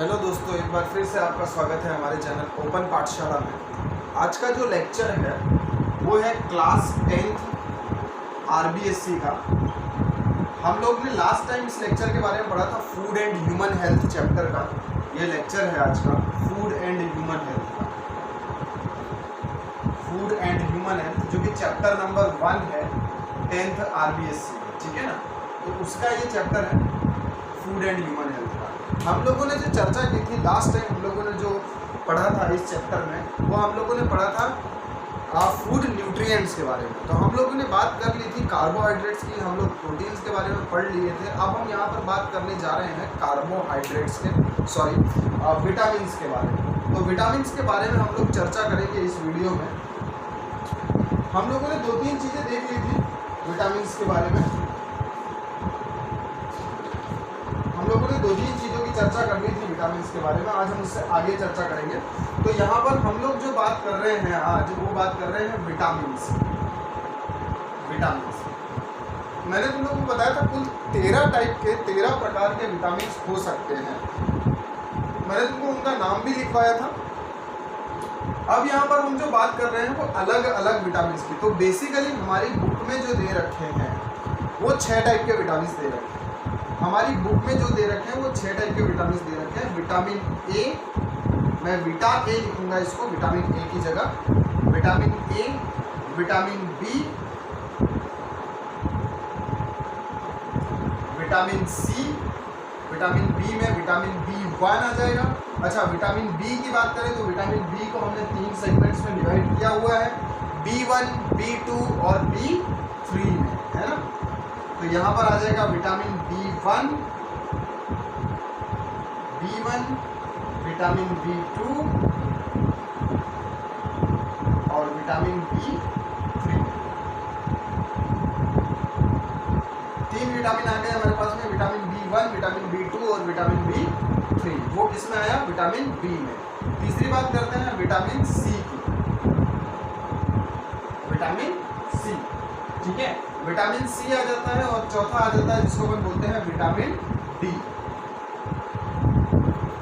Hello दोस्तों, एक बार फिर से आपका स्वागत है हमारे चैनल ओपन पाठशाला में। आज का जो लेक्चर है वो है क्लास 10th आरबीएससी का। हम लोग ने लास्ट टाइम इस लेक्चर के बारे में पढ़ा था food and human health chapter का। ये लेक्चर है आज का फूड एंड ह्यूमन हेल्थ का। फूड एंड ह्यूमन हेल्थ जो कि चैप्टर नंबर 1 है 10th आरबीएससी, ठीक है ना। तो उसका ये चैप्टर है फूड एंड ह्यूमन हेल्थ का। हम लोगों ने जो चर्चा की थी लास्ट टाइम, हम लोगों ने जो पढ़ा था इस चैप्टर में, वो हम लोगों ने पढ़ा था फूड न्यूट्रिएंट्स के बारे में। तो हम लोगों ने बात कर ली थी कार्बोहाइड्रेट्स की, हम लोग प्रोटीन्स के बारे में पढ़ लिए थे। अब हम यहाँ पर बात करने जा रहे हैं कार्बोहाइड्रेट्स के विटामिन्स के बारे में। तो विटामिन्स के बारे में हम लोग चर्चा करेंगे इस वीडियो में। हम लोगों ने 2-3 चीज़ें देख ली थी विटामिन्स के बारे में। हम लोगों ने 2-3 चीज़ों की चर्चा करनी थी विटामिन्स के बारे में। आज हम उससे आगे चर्चा करेंगे। तो यहाँ पर हम लोग जो बात कर रहे हैं आज, वो बात कर रहे हैं विटामिन्स। मैंने तुम लोगों को बताया था कुल 13 टाइप के 13 प्रकार के विटामिन्स हो सकते हैं। मैंने तुमको उनका नाम भी लिखवाया था। अब यहाँ पर हम जो बात कर रहे हैं वो अलग अलग विटामिन्स की। तो बेसिकली हमारी बुक में जो दे रखे हैं वो 6 टाइप के विटामिन्स दे रखे हैं। हमारी बुक में जो दे रखे हैं वो 6 टाइप के विटामिन दे रखे हैं। विटामिन ए, मैं विटा ए लिखूंगा इसको विटामिन ए की जगह। Vitamin A, vitamin B, vitamin C, vitamin B में विटामिन B1 आ जाएगा। अच्छा, विटामिन बी की बात करें तो विटामिन बी को हमने 3 सेगमेंट्स में डिवाइड किया हुआ है, B1, B2 और B3 में, है ना। तो यहाँ पर आ जाएगा विटामिन B1, विटामिन B2 और विटामिन B3। 3 विटामिन आ गए हमारे पास में, विटामिन B1, विटामिन B2 और विटामिन B3। वो किसमें आया? विटामिन बी में। तीसरी बात करते हैं विटामिन सी की। विटामिन सी, ठीक है, विटामिन सी आ जाता है। और चौथा आ जाता है जिसको हम बोलते हैं विटामिन डी।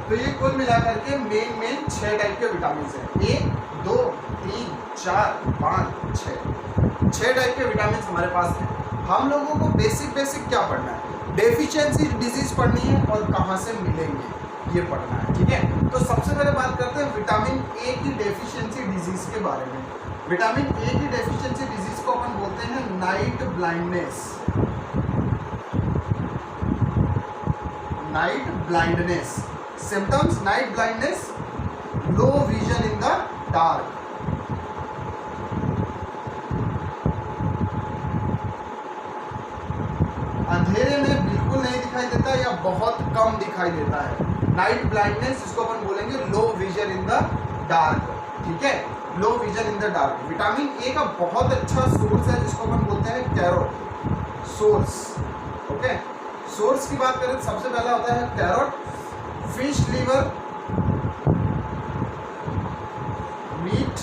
तो ये कुल मिलाकर के मेन 6 टाइप के विटामिन है। 1, 2, 3, 4, 5, 6 टाइप के विटामिन हमारे पास हैं। हम लोगों को बेसिक क्या पढ़ना है? डेफिशिएंसी डिजीज पढ़नी है और कहाँ से मिलेंगे ये पढ़ना है, ठीक है। तो सबसे पहले बात करते हैं विटामिन ए की डेफिशिएंसी डिजीज के बारे में। विटामिन ए की डेफिशिएंसी डिजीज को अपन बोलते हैं night blindness. Night blindness symptoms: night blindness, low vision in the dark, अंधेरे में बिल्कुल नहीं दिखाई देता या बहुत कम दिखाई देता है। नाइट ब्लाइंडनेस, इसको अपन बोलेंगे low vision in the dark, ठीक है, low vision in the dark. Vitamin A का बहुत अच्छा सोर्स है जिसको अपन बोलते हैं कैरोट सोर्स। ओके, सोर्स की बात करें तो सबसे पहला होता है carrot, fish liver, meat,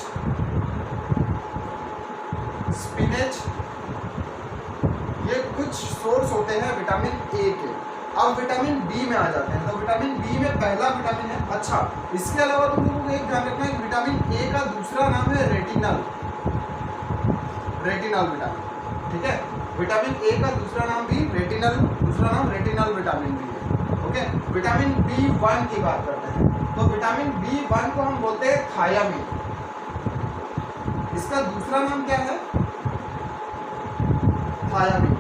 spinach. ये कुछ सोर्स होते हैं विटामिन ए के। अब विटामिन बी में आ जाते हैं। तो विटामिन बी में पहला विटामिन है। अच्छा, इसके अलावा तुम लोगों को एक ध्यान रखना है कि विटामिन ए का दूसरा नाम है रेटिनल विटामिन, ठीक है। विटामिन ए का दूसरा नाम भी रेटिनल, दूसरा नाम रेटिनल विटामिन भी है। ओके, विटामिन B1 की बात करते हैं। तो विटामिन B1 को हम बोलते हैं थायामीन। इसका दूसरा नाम क्या है? थायामीन।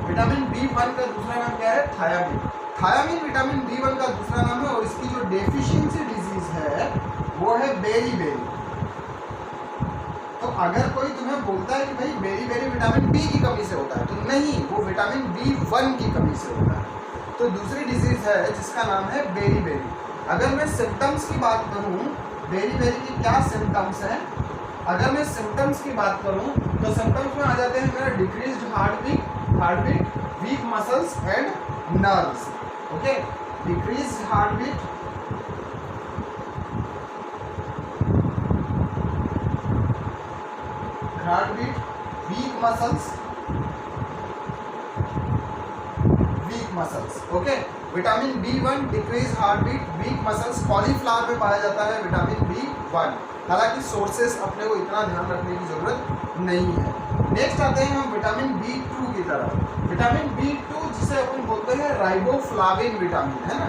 विटामिन B1 का दूसरा नाम क्या है? थायामीन। थायामीन विटामिन B1 का दूसरा नाम है। और इसकी जो डेफिशिएंसी डिजीज है वो है बेरी-बेरी। तो अगर कोई तुम्हें बोलता है कि भाई बेरी-बेरी विटामिन बी की कमी से होता है, तो नहीं, वो विटामिन B1 की कमी से होता है। तो दूसरी डिजीज है जिसका नाम है बेरी-बेरी। अगर मैं सिम्टम्स की बात करूं, बेरी-बेरी की क्या सिम्टम्स हैं? अगर मैं सिम्टम्स की बात करूं तो सिम्टम्स में आ जाते हैं मेरा decreased heartbeat, weak muscles and nerves. Okay, decreased heartbeat, weak muscles, okay, vitamin B1 decrease heart beat, weak muscles, cauliflower में पाया जाता है विटामिन B1। हालांकि सोर्सेस अपने को इतना ध्यान रखने की जरूरत नहीं है। नेक्स्ट आते हैं हम विटामिन B2 की तरफ। विटामिन B2 जिसे अपन बोलते हैं राइबोफ्लाविन विटामिन, है ना।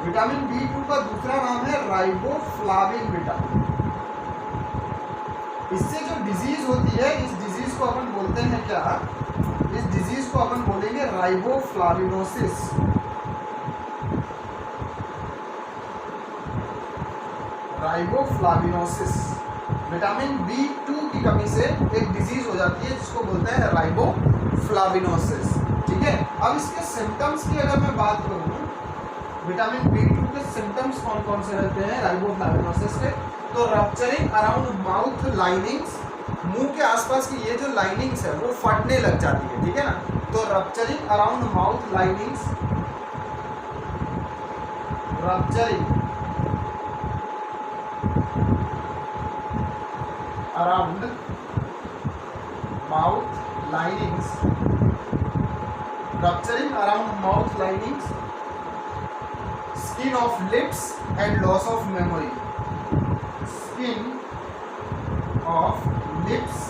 विटामिन B2 का दूसरा नाम है राइबोफ्लाविन विटामिन। इससे जो डिजीज होती है, इस डिजीज को अपन बोलते हैं क्या, इस डिजीज को अपन बोलेंगे राइबोफ्लाविनोसिस। राइबोफ्लाविनोसिस विटामिन B2 की कमी से एक डिजीज हो जाती है जिसको बोलते हैं राइबोफ्लाविनोसिस। ठीक है, अब इसके सिम्टम्स की अगर मैं बात करूं, विटामिन B2 के सिम्टम्स कौन कौन से रहते हैं राइबोफ्लाविनोसिस के, तो रप्चरिंग अराउंड माउथ लाइनिंग्स, मुंह के आसपास की ये जो लाइनिंग्स है वो फटने लग जाती है। ठीक है ना, तो rupturing around mouth linings, rupturing around mouth linings, rupturing around mouth linings, skin of lips and loss of memory, skin of lips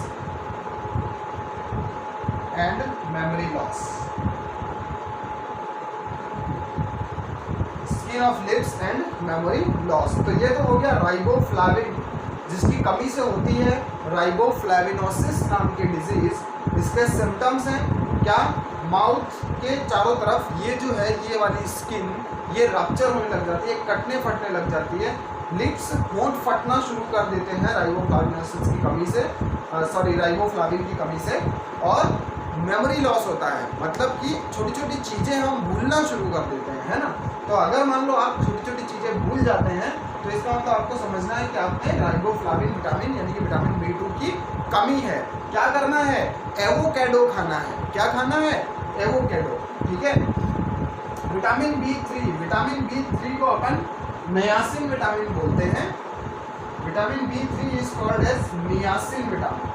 and memory loss, skin of lips and memory loss। तो ये तो हो गया riboflavin जिसकी कमी से होती है राइबोफ्लाविनोसिस नाम की डिजीज। इसके सिम्टम्स हैं क्या, माउथ के चारों तरफ ये जो है ये वाली स्किन ये रप्चर होने लग जाती है, कटने फटने लग जाती है, लिप्स होंठ फटना शुरू कर देते हैं राइबोफ्लाविनोसिस की कमी से, राइबोफ्लाविन की कमी से, और मेमोरी लॉस होता है, मतलब कि छोटी छोटी चीज़ें हम भूलना शुरू कर देते हैं, है ना। तो अगर मान लो आप छोटी छोटी चीज़ें भूल जाते हैं तो इसका मतलब आपको समझना है कि आपने राइबोफ्लाविन विटामिन यानी कि विटामिन B2 की कमी है। क्या करना है, एवोकेडो खाना है। क्या खाना है, एवोकेडो। ठीक है, विटामिन B3 को अपन नियासिन विटामिन बोलते हैं। Vitamin B3 is called as niacin vitamin.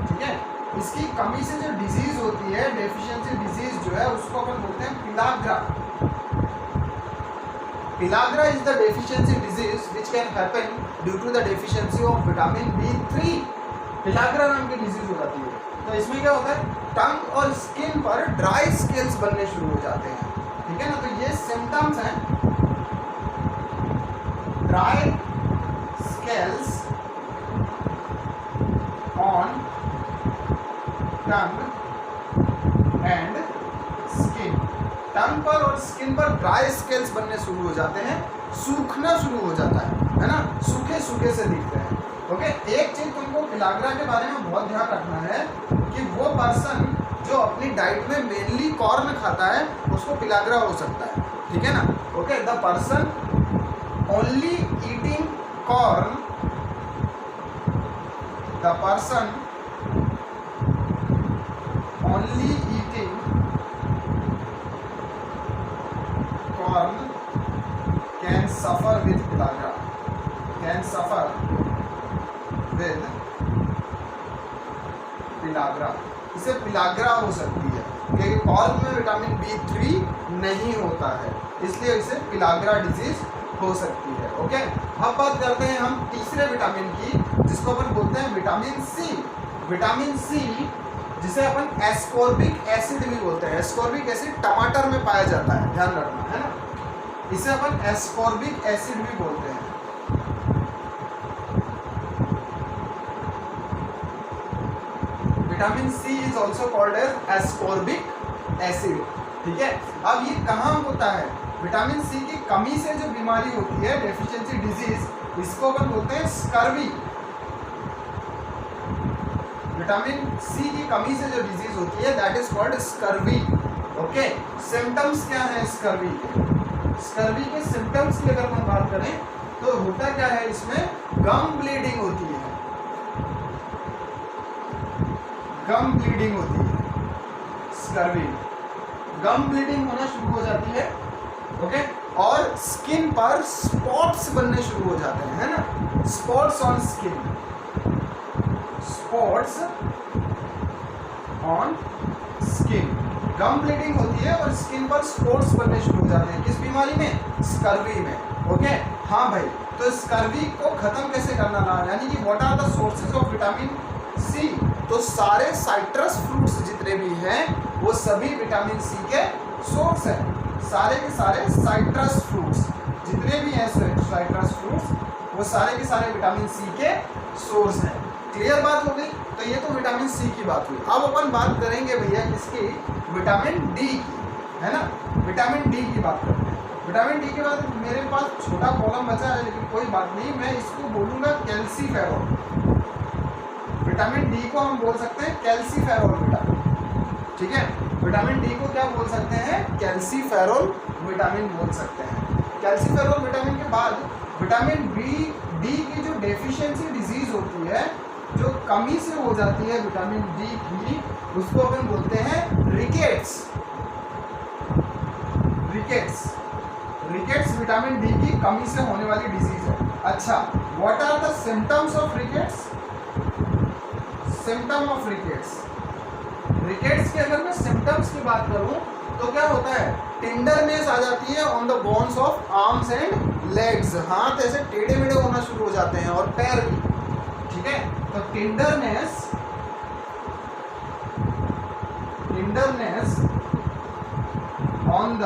ठीक है, इसकी कमी से जो डिजीज होती है, डेफिशिएंसी डिजीज जो है उसको अपन बोलते हैं पिलाग्रा। Pellagra is the deficiency disease which can happen due to the deficiency of vitamin B3। Pellagra नाम की डिजीज हो जाती है। तो इसमें क्या होता है, टंग और स्किन पर ड्राई स्केल्स बनने शुरू हो जाते हैं। ठीक है ना, तो ये सिम्टम्स हैं, dry scales on tongue and skin. Tongue पर और स्किन पर ड्राई स्केल्स बनने शुरू हो जाते हैं, सूखना शुरू हो जाता है ना, सूखे सूखे से दिखते हैं। ओके, एक चीज तुमको पिलाग्रा के बारे में बहुत ध्यान रखना है कि वो पर्सन जो अपनी डाइट में मेनली कॉर्न खाता है उसको पिलाग्रा हो सकता है। ठीक है ना, okay, the person only eating corn, the person only eating corn can suffer with pellagra, can suffer with pellagra। इसे पिलाग्रा हो सकती है क्योंकि कॉर्न में विटामिन B3 नहीं होता है, इसलिए इसे पिलाग्रा डिजीज हो सकती है। ओके, अब बात करते हैं हम तीसरे विटामिन की जिसको अपन बोलते हैं विटामिन सी। विटामिन सी जिसे अपन एस्कॉर्बिक एसिड भी बोलते हैं। एस्कॉर्बिक एसिड टमाटर में पाया जाता है, ध्यान रखना, है ना। इसे अपन एस्कॉर्बिक एसिड भी बोलते हैं। Vitamin C is also called as ascorbic acid. ठीक है, अब ये कहाँ होता है, विटामिन सी की कमी से जो बीमारी होती है, डेफिशिएंसी डिजीज, इसको अपन बोलते हैं स्कर्वी। विटामिन सी की कमी से जो डिजीज होती है that is called scurvy. Okay, symptoms क्या है स्कर्वी के? स्कर्वी के सिम्टम्स की अगर हम बात करें तो होता क्या है, इसमें गम ब्लीडिंग होती है, गम ब्लीडिंग होती है। स्कर्वी गम ब्लीडिंग होना शुरू हो जाती है। ओके, और स्किन पर स्पॉट्स बनने शुरू हो जाते हैं, है ना, spots on skin, spots on skin. Gum bleeding होती है और स्किन पर स्पॉट्स बनने शुरू हो जाते हैं। किस बीमारी में? स्कर्वी में। ओके, हाँ भाई, तो स्कर्वी को खत्म कैसे करना ना, यानी कि what are the sources of vitamin C? तो सारे साइट्रस फ्रूट्स जितने भी हैं वो सभी विटामिन सी के सोर्स हैं। सारे के सारे साइट्रस फ्रूट्स जितने भी हैं, साइट्रस फ्रूट्स, वो सारे के सारे विटामिन सी के सोर्स हैं। क्लियर बात हो गई? तो ये तो विटामिन सी की बात हुई। अब अपन बात करेंगे भैया किसकी? विटामिन डी की, है ना। विटामिन डी की बात करते हैं। विटामिन डी के बाद मेरे पास छोटा कॉलम बचा है, लेकिन कोई बात नहीं, मैं इसको बोलूँगा कैल्सीफेरॉल। विटामिन डी को हम बोल सकते हैं कैल्सीफेरॉल विटामिन, ठीक है। विटामिन डी को क्या बोल सकते हैं? कैल्सीफेरॉल विटामिन बोल सकते हैं। कैल्सीफेरॉल विटामिन के बाद विटामिन डी की जो डेफिशिएंसी डिजीज होती है, जो कमी से हो जाती है विटामिन डी की, उसको अपन बोलते हैं रिकेट्स। रिकेट्स विटामिन डी की कमी से होने वाली डिजीज है। अच्छा, what are the symptoms of rickets? Symptom of rickets के अगर मैं सिम्टम्स की बात करूं तो क्या होता है? टेंडरनेस आ जाती है on the bones of arms and legs. हाथ ऐसे टेढ़े मेढ़े होना शुरू हो जाते हैं और पैर भी, ठीक है। तो tenderness on the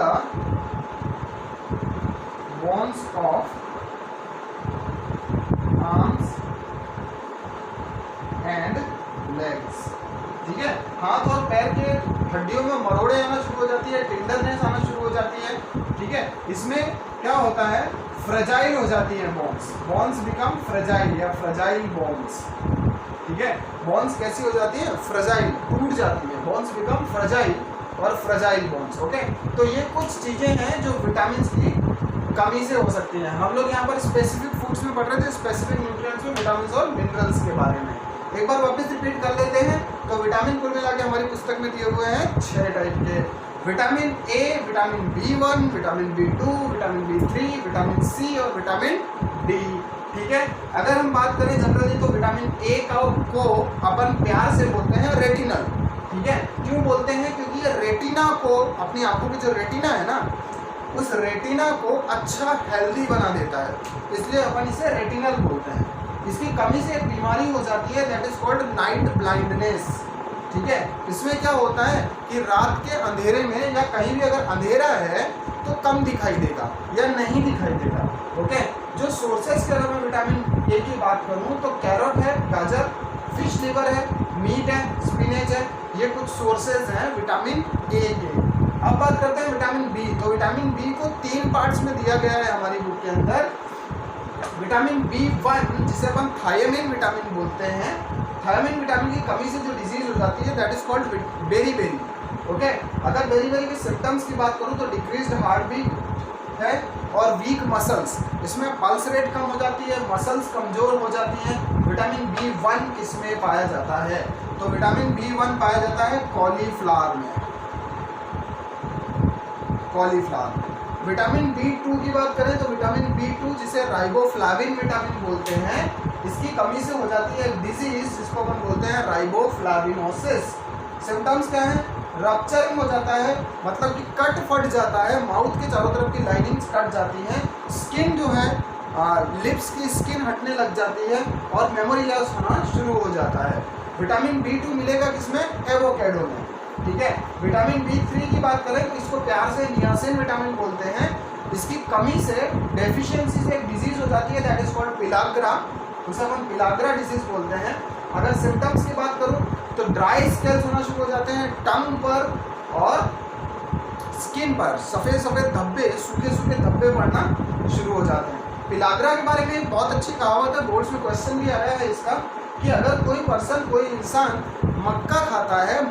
bones of arms and legs, ठीक है। हाथ और पैर के हड्डियों में मरोड़े आना शुरू हो जाती है, टेंडरनेस आना शुरू हो जाती है, ठीक है। इसमें क्या होता है? फ्रेजाइल हो जाती है बोन्स बिकम फ्रेजाइल या फ्रेजाइल बोन्स, ठीक है। बोन्स कैसी हो जाती है? फ्रेजाइल, टूट जाती है। बोन्स बिकम फ्रेजाइल और फ्रेजाइल बोन्स। ओके, तो ये कुछ चीजें हैं जो विटामिन की कमी से हो सकती हैं। हम लोग यहाँ पर स्पेसिफिक फूड्स में पढ़ रहे थे, स्पेसिफिक न्यूट्रिएंट्स में विटामिन और मिनरल्स के बारे में। एक बार वापस रिपीट कर लेते हैं। तो विटामिन कुल मिला के हमारी पुस्तक में दिए हुए हैं 6 टाइप के। Vitamin A, vitamin B1, vitamin B2, vitamin B3, vitamin C और विटामिन डी, ठीक है। अगर हम बात करें जनरली तो विटामिन ए को अपन प्यार से बोलते हैं रेटिनल, ठीक है। क्यों बोलते हैं? क्योंकि ये रेटिना को, अपनी आंखों की जो रेटिना है ना, उस रेटिना को अच्छा हेल्दी बना देता है, इसलिए अपन इसे रेटिनल बोलते हैं। इसकी कमी से एक बीमारी हो जाती है, that is called night blindness, ठीक है। इसमें क्या होता है कि रात के अंधेरे में या कहीं भी अगर अंधेरा है तो कम दिखाई देगा या नहीं दिखाई देगा। ओके, जो सोर्सेस के अगर मैं विटामिन ए की बात करूं तो कैरोट है, गाजर, फिश लिवर है, मीट है, स्पिनेच है, ये कुछ सोर्सेज हैं विटामिन ए के। अब बात करते हैं विटामिन बी। तो विटामिन बी को 3 पार्ट्स में दिया गया है हमारी बुक के अंदर। विटामिन B1 जिसे अपन थायमिन विटामिन बोलते हैं, थायमिन विटामिन की कमी से जो डिजीज हो जाती है that is called beriberi. Okay, अगर बेरीबेरी के सिम्टम्स की बात करूं तो डिक्रीज्ड हार्ट बीट है और वीक मसल्स, इसमें पल्स रेट कम हो जाती है, मसल्स कमजोर हो जाती हैं। विटामिन B1 इसमें पाया जाता है। तो विटामिन B1 पाया जाता है कॉलीफ्लावर में। विटामिन B2 की बात करें तो विटामिन B2 जिसे राइबोफ्लाविन विटामिन बोलते हैं, इसकी कमी से हो जाती है डिजीज जिसको अपन बोलते हैं राइबोफ्लाविनोसिस। सिम्टम्स क्या है? रप्चरिंग हो जाता है, मतलब कि कट फट जाता है, माउथ के चारों तरफ की लाइनिंग्स कट जाती हैं, स्किन जो है लिप्स की स्किन हटने लग जाती है और मेमोरी लॉस होना शुरू हो जाता है। विटामिन B2 मिलेगा किसमें? एवोकेडो में, ठीक है। विटामिन B3 की बात करें तो इसको प्यार से नियासिन विटामिन बोलते हैं। इसकी कमी से, डेफिशिएंसी से एक डिजीज हो जाती है दैट इज कॉल्ड पिलाग्रा, उसे हम पिलाग्रा डिजीज बोलते हैं। अगर सिम्टम्स की बात करूं तो ड्राई स्केल्स होना शुरू हो जाते हैं टंग पर और स्किन पर, सफ़ेद सफ़ेद धब्बे, सूखे सूखे धब्बे पड़ना शुरू हो जाते हैं। पिलाग्रा के बारे में एक बहुत अच्छी कहावत है, बोर्ड्स में क्वेश्चन भी आया है इसका, कि अगर कोई पर्सन, कोई इंसान मक्का खाता है,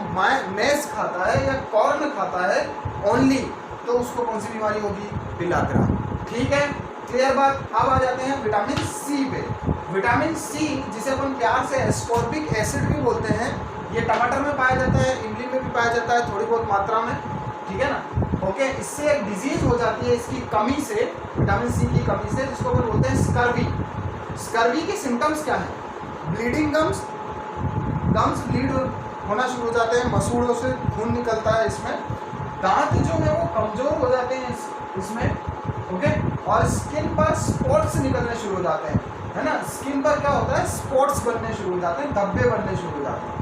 मैस खाता है या कॉर्न खाता है ओनली, तो उसको कौन सी बीमारी होगी? पिलाग्रा, ठीक है। क्लियर बात। अब आ जाते हैं विटामिन सी पे। विटामिन सी जिसे अपन प्यार से एस्कॉर्बिक एसिड भी बोलते हैं, ये टमाटर में पाया जाता है, इमली में भी पाया जाता है थोड़ी बहुत मात्रा में, ठीक है ना। ओके, इससे एक डिजीज हो जाती है इसकी कमी से, विटामिन सी की कमी से, जिसको अपन बोलते हैं स्कर्वी। स्कर्वी के सिम्टम्स क्या है? ब्लीडिंग गम्स ब्लीड होना शुरू हो जाते हैं, मसूड़ों से खून निकलता है इसमें, दांत जो है वो कमजोर हो जाते हैं इसमें, ओके, और स्किन पर स्पॉट्स निकलने शुरू हो जाते हैं, है ना, स्किन पर क्या होता है, स्पॉट्स बनने शुरू हो जाते हैं, धब्बे बनने शुरू हो जाते हैं।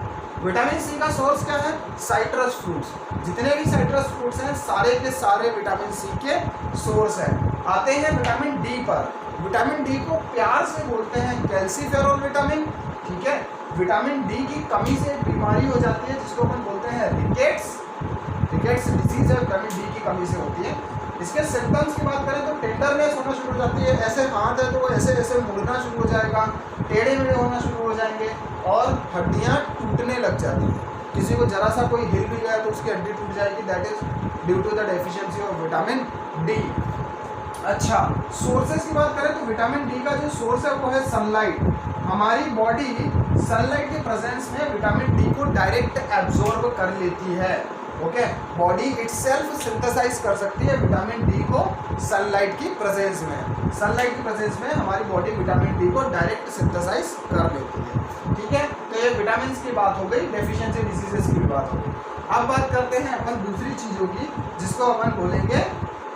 विटामिन सी का सोर्स क्या है, साइट्रस फ्रूट्स, जितने भी साइट्रस फ्रूट्स हैं सारे के सारे विटामिन सी के सोर्स हैं। आते हैं विटामिन डी पर, विटामिन डी को प्यार से बोलते हैं कैल्सीफेरॉल विटामिन, ठीक है। विटामिन डी की कमी से एक बीमारी हो जाती है जिसको अपन बोलते हैं रिकेट्स, रिकेट्स डिजीज है, विटामिन डी की कमी से होती है। इसके सिम्टम्स की बात करें तो टेंडरनेस होना शुरू हो जाती है, ऐसे हाथ है तो वो ऐसे ऐसे मुड़ना शुरू हो जाएगा, टेढ़े मेढ़े होना शुरू हो जाएंगे और हड्डियाँ टूटने लग जाती हैं। किसी को जरा सा कोई हिल भी गया तो उसकी हड्डी टूट जाएगी, that is due to the deficiency of vitamin D. अच्छा, सोर्सेज की बात करें तो विटामिन डी का जो सोर्स है वो है सनलाइट। हमारी बॉडी सनलाइट के प्रेजेंस में विटामिन डी को डायरेक्ट एब्जॉर्ब कर लेती है, ओके, बॉडी इटसेल्फ सिंथेसाइज कर सकती है विटामिन डी को सनलाइट की प्रेजेंस में, सनलाइट की प्रेजेंस में हमारी बॉडी विटामिन डी को डायरेक्ट सिंथेसाइज कर लेती है, ठीक है। तो ये विटामिन की बात हो गई, डेफिशिएंसी डिजीजेस की भी बात हो गई। अब बात करते हैं अपन दूसरी चीज़ों की जिसको अपन बोलेंगे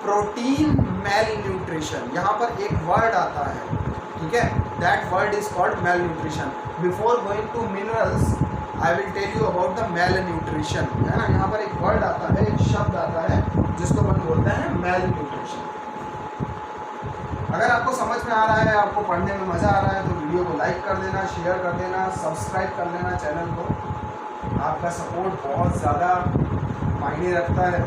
प्रोटीन मेल न्यूट्रिशन। यहाँ पर एक वर्ड आता है, ठीक है, that word is called malnutrition. Before going to minerals I will tell you about the malnutrition, है ना। यहाँ पर एक वर्ड आता है, एक शब्द आता है जिसको अपन बोलते हैं मेल न्यूट्रिशन। अगर आपको समझ में आ रहा है, आपको पढ़ने में मज़ा आ रहा है तो वीडियो को लाइक कर देना, शेयर कर देना, सब्सक्राइब कर लेना चैनल को। आपका सपोर्ट बहुत ज़्यादा मायने रखता है,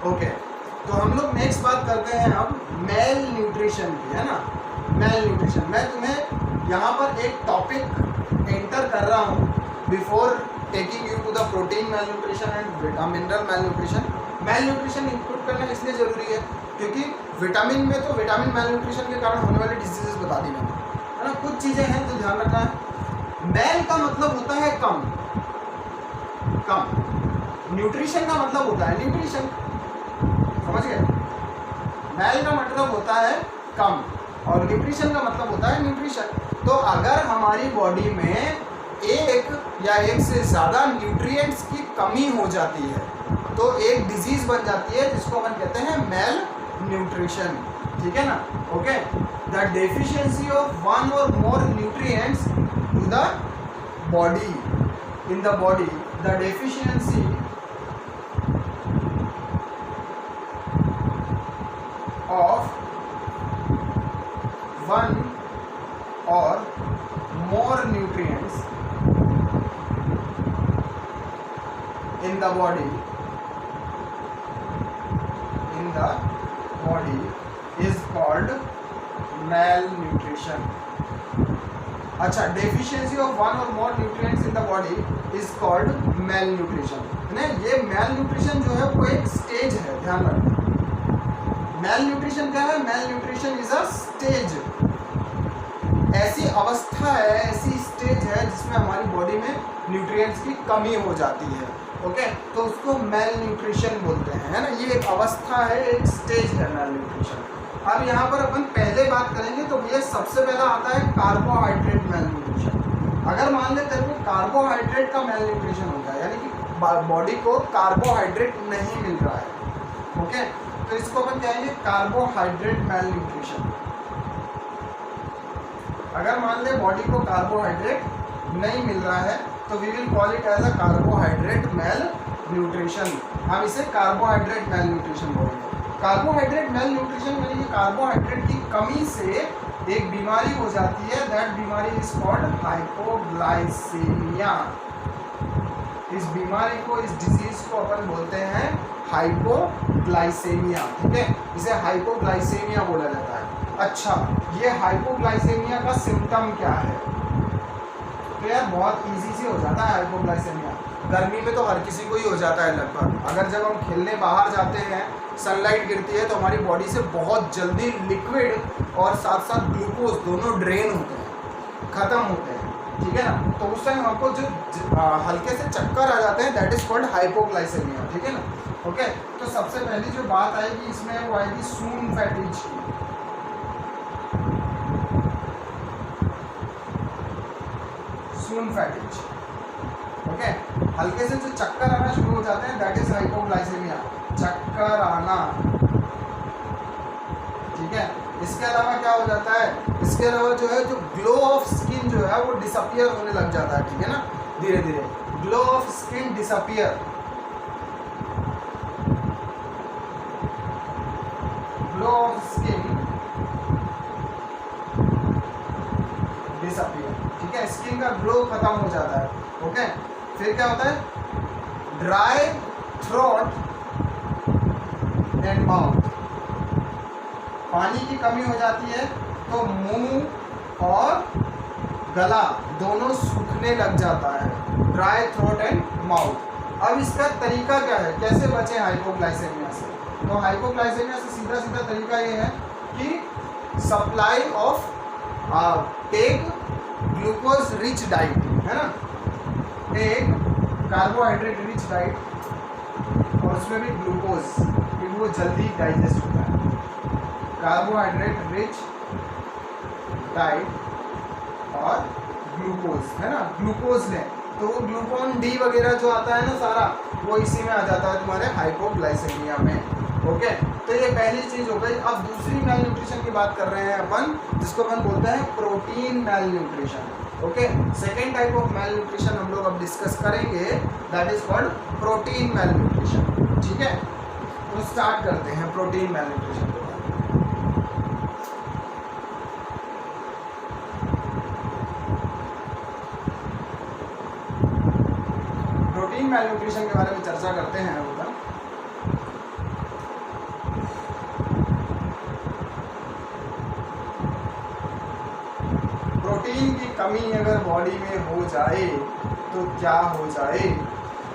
ओके। तो हम लोग नेक्स्ट बात करते हैं अब मेल न्यूट्रिशन की, है ना। मेल न्यूट्रिशन, मैं तुम्हें यहाँ पर एक टॉपिक एंटर कर रहा हूँ before taking you to the protein malnutrition and mineral malnutrition. Malnutrition include करना इसलिए ज़रूरी है क्योंकि विटामिन में तो विटामिन मेल न्यूट्रिशन के कारण होने वाली डिजीजेस बता दी मैंने, है ना। कुछ चीज़ें हैं जो ध्यान रखना है। मेल का मतलब होता है कम, कम। न्यूट्रिशन का मतलब होता है न्यूट्रिशन, समझ गए। मेल का मतलब होता है कम और न्यूट्रिशन का मतलब होता है न्यूट्रिशन। तो अगर हमारी बॉडी में एक या एक से ज़्यादा न्यूट्रिएंट्स की कमी हो जाती है तो एक डिजीज़ बन जाती है जिसको अपन कहते हैं मेल न्यूट्रिशन, ठीक है ना, okay. The deficiency of one or more nutrients to the body, in the body, the deficiency of one or more nutrients in the body is called malnutrition। अच्छा, deficiency of one or more nutrients in the body is called malnutrition। ये malnutrition जो है वो एक stage है, ध्यान रखना। Mail nutrition क्या है, mail nutrition is a stage, ऐसी अवस्था है, ऐसी स्टेज है जिसमें हमारी बॉडी में न्यूट्रिएंट्स की कमी हो जाती है, ओके। तो उसको मेल न्यूट्रिशन बोलते हैं, है ना। ये एक अवस्था है, एक स्टेज है मेल न्यूट्रिशन। अब यहाँ पर अपन पहले बात करेंगे तो ये सबसे पहला आता है कार्बोहाइड्रेट मेल न्यूट्रिशन। अगर मान लेते हैं कि कार्बोहाइड्रेट का मेल न्यूट्रिशन होता है, यानी कि बॉडी को कार्बोहाइड्रेट नहीं मिल रहा है, ओके, तो इसको अपन कहेंगे कार्बोहाइड्रेट मेल न्यूट्रिशन। अगर मान ले बॉडी को कार्बोहाइड्रेट नहीं मिल रहा है तो we will call it as a carbohydrate malnutrition. हम इसे कार्बोहाइड्रेट मेल न्यूट्रिशन बोलेंगे। कार्बोहाइड्रेट मेल न्यूट्रिशन यानी कि कार्बोहाइड्रेट की कमी से एक बीमारी हो जाती है, दैट बीमारी इज कॉल्ड हाइपोग्लाइसेमिया। इस बीमारी को, इस डिजीज को अपन बोलते हैं हाइपोग्लाइसेमिया, ठीक है, इसे हाइपोग्लाइसेमिया बोला जाता है। अच्छा, ये हाइपोग्लाइसेमिया का सिम्टम क्या है, तो यार बहुत इजी से हो जाता है हाइपोग्लाइसेमिया। गर्मी में तो हर किसी को ही हो जाता है लगभग। अगर जब हम खेलने बाहर जाते हैं, सनलाइट गिरती है तो हमारी बॉडी से बहुत जल्दी लिक्विड और साथ साथ ग्लूकोज दोनों ड्रेन होते हैं, ख़त्म होते हैं, ठीक है ना। तो उस टाइम हमको जो हल्के से चक्कर आ जाते हैं, दैट इज कॉल्ड हाइपोग्लाइसेमिया, ठीक है ना, ओके। तो सबसे पहली जो बात आएगी इसमें वो आएगी सून फैटीज की। सून फैटिज। ओके, हल्के से जो चक्कर आना शुरू हो जाते हैं दैट इज हाइपोग्लाइसेमिया, चक्कर आना। ठीक है, इसके अलावा क्या हो जाता है, इसके अलावा जो है जो ग्लो ऑफ स्किन जो है वो डिसअपियर होने लग जाता है। ठीक है ना, धीरे धीरे glow of skin disappear, glow of skin disappear. ठीक है, स्किन का ग्लो खत्म हो जाता है। ओके, फिर क्या होता है, ड्राई थ्रोट एंड माउथ, पानी की कमी हो जाती है तो मुंह और गला दोनों सूखने लग जाता है, ड्राई थ्रोट एंड माउथ। अब इसका तरीका क्या है, कैसे बचें हाइपोग्लाइसेमिया से? तो हाइपोग्लाइसेमिया से सीधा सीधा तरीका ये है कि supply of take glucose rich diet, है ना, एक कार्बोहाइड्रेट रिच डाइट और उसमें भी ग्लूकोज, क्योंकि वो जल्दी डाइजेस्ट होता है। कार्बोहाइड्रेट रिच डाइट और ग्लूकोज, है ना, ग्लूकोज लें तो वो ग्लूकोन डी वगैरह जो आता है ना सारा, वो इसी में आ जाता है तुम्हारे हाइपोग्लाइसेमिया में। ओके, तो ये पहली चीज़ हो गई। अब दूसरी मेल न्यूट्रिशन की बात कर रहे हैं अपन, जिसको अपन बोलते हैं protein mail nutrition. Okay, second type of male nutrition हम लोग अब डिस्कस करेंगे, that is called protein mail nutrition. ठीक है, तो स्टार्ट करते हैं प्रोटीन मेल न्यूट्रिशन को। प्रोटीन मेल न्यूट्रिशन के बारे में चर्चा करते हैं अपन। प्रोटीन की कमी अगर बॉडी में हो जाए तो क्या हो जाए,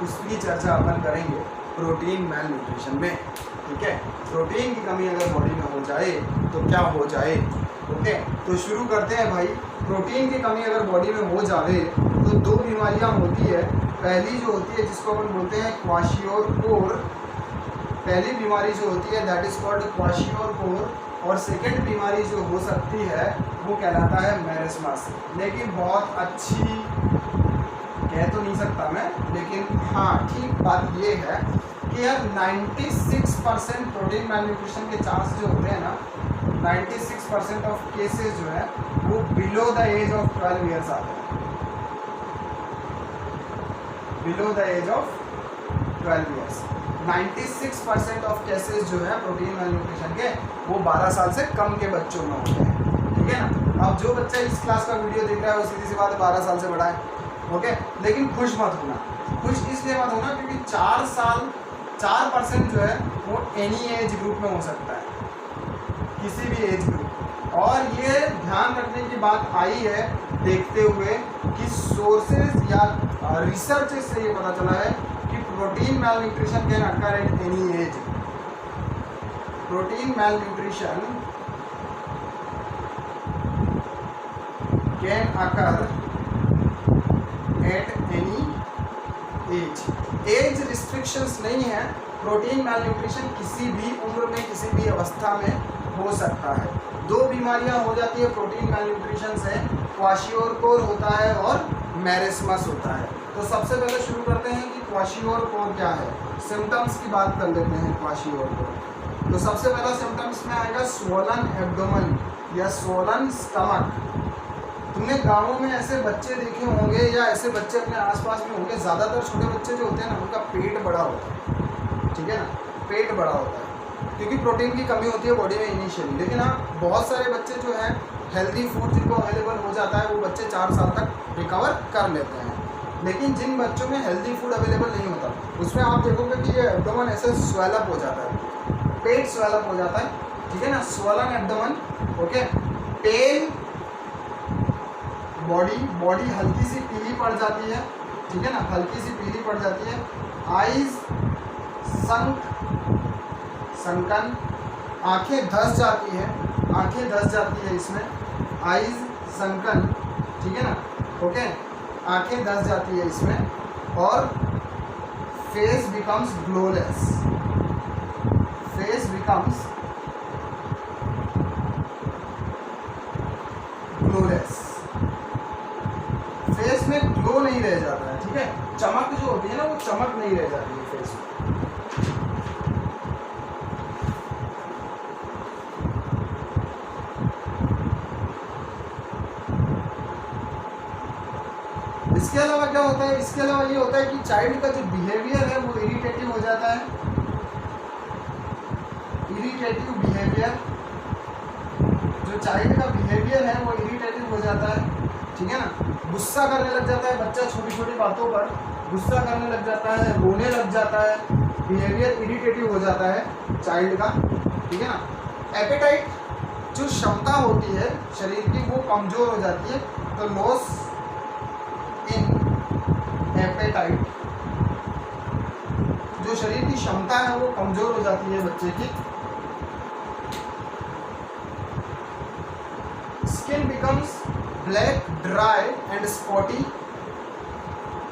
उसकी चर्चा अपन करेंगे प्रोटीन मेल न्यूट्रिशन में। ठीक है, प्रोटीन की कमी अगर बॉडी में हो जाए तो क्या हो जाए। ओके, तो शुरू करते हैं भाई। प्रोटीन की कमी अगर बॉडी में हो जाए तो दो बीमारियां होती है। पहली जो होती है जिसको अपन बोलते हैं क्वाशियोर, पहली बीमारी जो होती है दैट इज कॉल्ड क्वाशियोर, और सेकेंड बीमारी जो हो सकती है वो कहलाता है मेरिस्मस। लेकिन बहुत अच्छी कह तो नहीं सकता मैं, लेकिन हाँ ठीक बात ये है कि यार 96% प्रोटीन मेल न्यूट्रिशन के चांस जो होते हैं ना, 96% ऑफ केसेस जो है वो below the age of 12 years आते हैं, below the age of 12 years. 96% of cases जो है प्रोटीन मेल न्यूट्रिशन के वो 12 साल से कम के बच्चों में होते हैं। ठीक है ना, अब जो बच्चा इस क्लास का वीडियो देख रहा है वो सीधी सी बात है 12 साल से बड़ा है। ओके, लेकिन खुश मत होना, खुश इसलिए मत होना क्योंकि 4% जो है वो एनी एज ग्रुप में हो सकता है, किसी भी एज ग्रुप। और ये ध्यान रखने की बात आई है देखते हुए कि सोर्सेज या रिसर्च से ये पता चला है कि protein mail nutrition can occur at any as. Protein mail nutrition can occur at any as restrictions नहीं है। प्रोटीन मेल न्यूट्रिशन किसी भी उम्र में किसी भी अवस्था में हो सकता है। दो बीमारियां हो जाती है प्रोटीन मेल न्यूट्रिशन से, क्वाशियोर होता है और मेरिस्मस होता है। तो सबसे पहले शुरू करते हैं कि क्वाशियोर क्या है, सिम्टम्स की बात कर लेते हैं। क्वाशियोर तो सबसे पहला सिम्टम्स में आएगा स्वोलन एब्डोमेन या स्वोलन स्टमक। तुमने गाँवों में ऐसे बच्चे देखे होंगे या ऐसे बच्चे अपने आसपास में होंगे, ज़्यादातर छोटे बच्चे जो होते हैं ना उनका पेट बड़ा होता है। ठीक है ना, पेट बड़ा होता है क्योंकि प्रोटीन की कमी होती है बॉडी में इनिशियली। लेकिन हाँ, बहुत सारे बच्चे जो हैं हेल्दी फूड जिनको अवेलेबल हो जाता है वो बच्चे 4 साल तक रिकवर कर लेते हैं। लेकिन जिन बच्चों में हेल्दी फूड अवेलेबल नहीं होता उसमें आप देखोगे कि ये एब्डोमेन ऐसे स्वेलअप हो जाता है, पेट स्वेलअप हो जाता है। ठीक है ना, स्वोलन एब्डोमेन। ओके, पेल बॉडी हल्की सी पीली पड़ जाती है। ठीक है ना, हल्की सी पीली पड़ जाती है। आईज संकन, आंखें धस जाती है इसमें, आईज संकन। ठीक है ना, ओके, आंखें धस जाती है इसमें। और फेस बिकम्स ग्लोलेस, फेस में में ग्लो नहीं रह जाता है, ठीक है, चमक जो होती है ना वो चमक नहीं रह जाती है फेस में। इसके अलावा क्या होता है, इसके अलावा ये होता है कि चाइल्ड का जो बिहेवियर है वो इरिटेटिव हो जाता है, इरिटेटिव बिहेवियर, जो चाइल्ड का बिहेवियर है वो इरिटेटिव हो जाता है, ठीक है ना, गुस्सा करने लग जाता है बच्चा, छोटी छोटी बातों पर गुस्सा करने लग जाता है, रोने लग जाता है, बिहेवियर इरिटेटिव हो जाता है चाइल्ड का, ठीक है ना। एपेटाइट जो क्षमता होती है शरीर की वो कमजोर हो जाती है, तो लॉस इन एपेटाइट, जो शरीर की क्षमता है वो कमजोर हो जाती है बच्चे की। Skin becomes black, dry and spotty,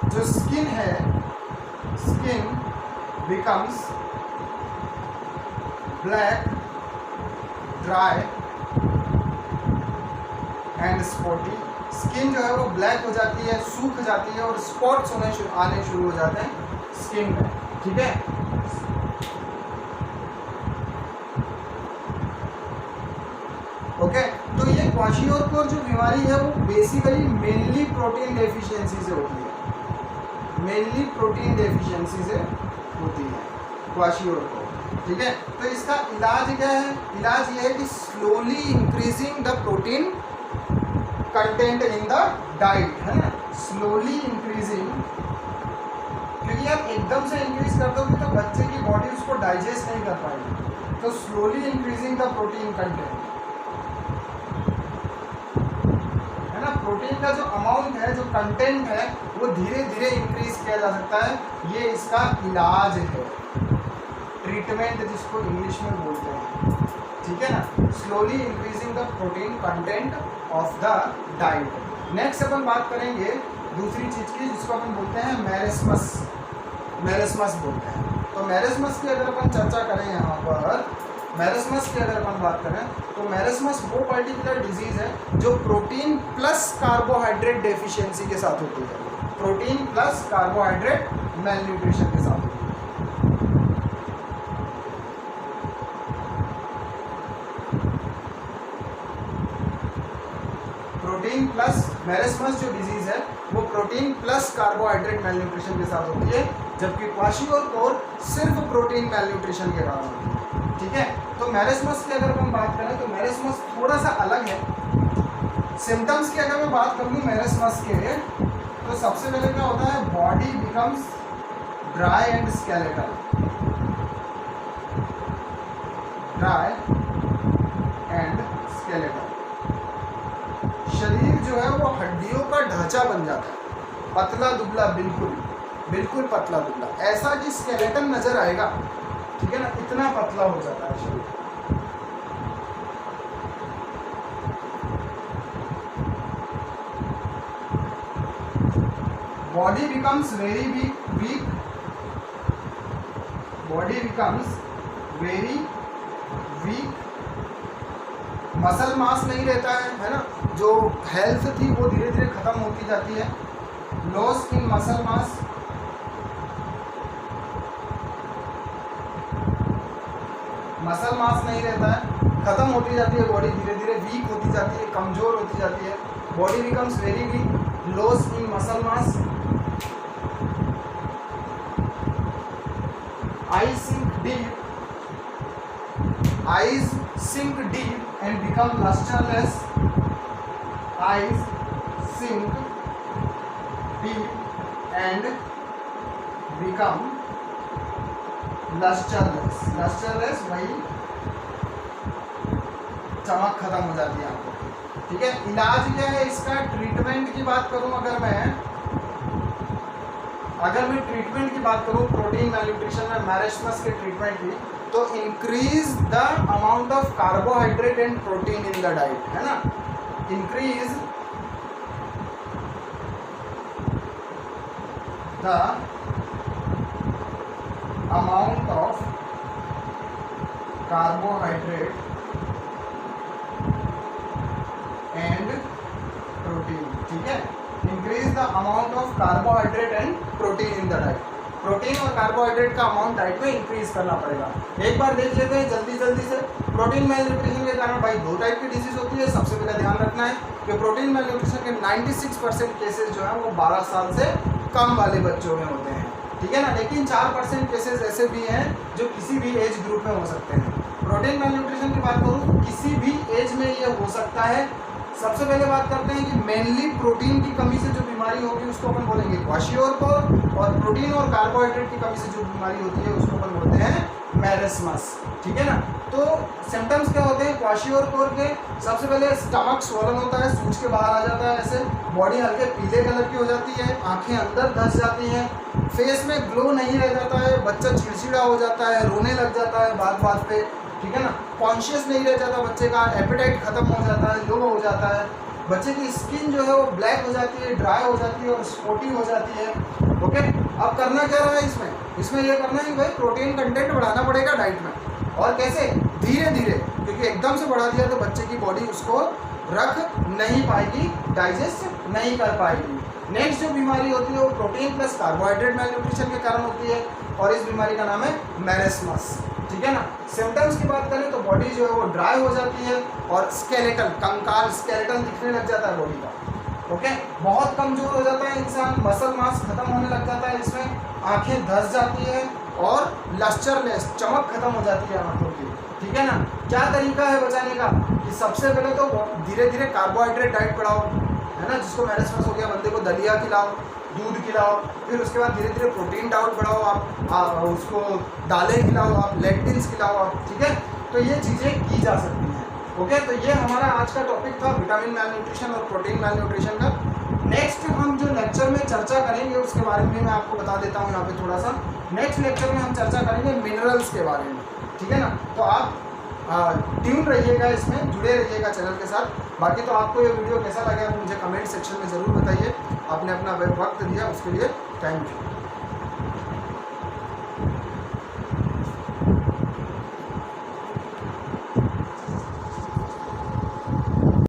जो स्किन है, skin becomes black, dry and spotty, skin जो है वो ब्लैक हो जाती है, सूख जाती है और स्पॉट्स आने शुरू हो जाते हैं स्किन में, ठीक है। ओके, तो ये क्वाशियोरकोर जो बीमारी है वो बेसिकली मेनली प्रोटीन डेफिशिएंसी से होती है, मेनली प्रोटीन डेफिशिएंसी से होती है क्वाशियोरकोर, ठीक है। तो इसका इलाज क्या है, इलाज ये है कि slowly increasing the protein content in the diet, है ना, स्लोली इंक्रीजिंग, क्योंकि आप एकदम से इंक्रीज कर दोगे तो बच्चे की बॉडी उसको डाइजेस्ट नहीं कर पाएगी, तो slowly increasing the protein content, है ना, प्रोटीन का जो अमाउंट है, जो कंटेंट है वो धीरे धीरे इंक्रीज किया जा सकता है, ये इसका इलाज है, ट्रीटमेंट जिसको इंग्लिश में बोलते हैं, ठीक है ना, slowly increasing the protein content of the diet. Next अपन बात करेंगे दूसरी चीज की जिसको अपन बोलते हैं मैरेस्मस, मैरेस्मस बोलते हैं। तो मैरेस्मस की अगर अपन चर्चा करें यहाँ पर, मैरेस्मस की अगर अपन बात करें तो मैरेस्मस वो पर्टिकुलर डिजीज है जो प्रोटीन प्लस कार्बोहाइड्रेट डेफिशिएंसी के साथ होती है, प्रोटीन प्लस कार्बोहाइड्रेट मेलन्यूट्रिशन के साथ होती है। प्रोटीन प्लस मैरेस्मस जो डिजीज है वो प्रोटीन प्लस कार्बोहाइड्रेट मेलन्यूट्रिशन के साथ होती है, जबकि क्वाशियोरकोर सिर्फ प्रोटीन मेलन्यूट्रिशन के कारण होती है, ठीक है। तो मैरेस्मस की अगर हम बात करें तो मैरेस्मस थोड़ा सा अलग है। सिम्टम्स की अगर मैं बात कर लूँ मैरेस्मस के, तो सबसे पहले क्या होता है, body becomes dry and skeletal, dry and skeletal, शरीर जो है वो हड्डियों का ढांचा बन जाता है, पतला दुबला, बिल्कुल बिल्कुल पतला दुबला, ऐसा कि स्केलेटन नजर आएगा, ठीक है ना, इतना पतला हो जाता है शरीर। Body becomes very weak, body becomes very weak, muscle mass नहीं रहता है ना, जो हेल्थ थी वो धीरे धीरे खत्म होती जाती है, loss in muscle mass, muscle mass नहीं रहता है, खत्म होती जाती है बॉडी, धीरे धीरे वीक होती जाती है, कमजोर होती जाती है, body becomes very weak, loss in muscle mass, eyes sink deep and become lusterless, eyes sink deep and become lusterless, lusterless वही चमक खत्म हो जाती है आंखों की, ठीक है। इलाज क्या है इसका, ट्रीटमेंट की बात करूं अगर मैं ट्रीटमेंट की बात करूं प्रोटीन मेलन्यूट्रिशन में मैरेस्मस के ट्रीटमेंट की, तो increase the amount of carbohydrate and protein in the diet, है ना, increase the amount of carbohydrate and protein, ठीक है, increase the amount of carbohydrate and protein in the diet. Protein और carbohydrate का amount diet में increase करना पड़ेगा। एक बार देख लेते हैं जल्दी से। प्रोटीन मेल न्यूट्रिशन के कारण भाई दो टाइप की डिजीज होती है। सबसे पहले ध्यान रखना है कि प्रोटीन मेल न्यूट्रिशन के 96% केसेस जो है वो 12 साल से कम वाले बच्चों में होते हैं, ठीक है ना। लेकिन 4% केसेस ऐसे भी हैं जो किसी भी एज ग्रुप में हो सकते हैं। प्रोटीन मेल न्यूट्रिशन की बात करूँ, किसी भी एज में ये हो सकता है। सबसे पहले बात करते हैं कि मेनली प्रोटीन की कमी से जो बीमारी होगी उसको अपन बोलेंगे क्वाशियोरकोर, और प्रोटीन और कार्बोहाइड्रेट की कमी से जो बीमारी होती है उसको अपन बोलते हैं मैरेस्मस, ठीक है ना। तो सिम्टम्स क्या होते हैं क्वाशियोरकोर के? सबसे पहले स्टमक स्वोलन होता है, सूज के बाहर आ जाता है ऐसे, बॉडी हल्के पीले कलर की हो जाती है, आंखें अंदर धंस जाती हैं, फेस में ग्लो नहीं रह जाता है, बच्चा चिड़चिड़ा हो जाता है, रोने लग जाता है बात पे, ठीक है ना। कॉन्शियस नहीं रह जाता बच्चे का, एपेटाइट खत्म हो जाता है, लो हो जाता है, बच्चे की स्किन जो है वो ब्लैक हो जाती है, ड्राई हो जाती है और स्पॉटी हो जाती है। ओके, अब करना क्या रहा है इसमें ये करना है कि भाई प्रोटीन कंटेंट बढ़ाना पड़ेगा डाइट में। और कैसे? धीरे धीरे, क्योंकि एकदम से बढ़ा दिया तो बच्चे की बॉडी उसको रख नहीं पाएगी, डाइजेस्ट नहीं कर पाएगी। नेक्स्ट जो बीमारी होती है वो protein plus carbohydrate mail nutrition के कारण होती है, और इस बीमारी का नाम है मैरेस्मस, ठीक है ना। सिम्टम्स की बात करें तो बॉडी जो है वो ड्राई हो जाती है और स्केलेटन, कंकाल स्केलेटन दिखने लग जाता है बॉडी का। ओके, बहुत कमजोर हो जाता है इंसान, मसल मास खत्म होने लग जाता है इसमें, आंखें धंस जाती है और लस्चरनेस, चमक खत्म हो जाती है आंखों की, ठीक है ना। क्या तरीका है बचाने का? कि सबसे पहले तो धीरे धीरे कार्बोहाइड्रेट डाइट बढ़ाओ, है ना। जिसको मैरेस्मस हो गया बंदे को दलिया खिलाओ, दूध खिलाओ, फिर उसके बाद धीरे धीरे प्रोटीन डाइट बढ़ाओ आप उसको दालें खिलाओ, आप लेंटिल्स खिलाओ आप, ठीक है। तो ये चीज़ें की जा सकती हैं। ओके, तो ये हमारा आज का टॉपिक था विटामिन मेल न्यूट्रिशन और प्रोटीन मेल न्यूट्रिशन का। नेक्स्ट हम जो लेक्चर में चर्चा करेंगे उसके बारे में मैं आपको बता देता हूँ यहाँ पे थोड़ा सा। नेक्स्ट लेक्चर में हम चर्चा करेंगे मिनरल्स के बारे में, ठीक है ना। तो आप ट्यून रहिएगा, इसमें जुड़े रहिएगा चैनल के साथ। बाकी तो आपको ये वीडियो कैसा लगा मुझे कमेंट सेक्शन में ज़रूर बताइए। आपने अपना वक्त दिया उसके लिए थैंक यू।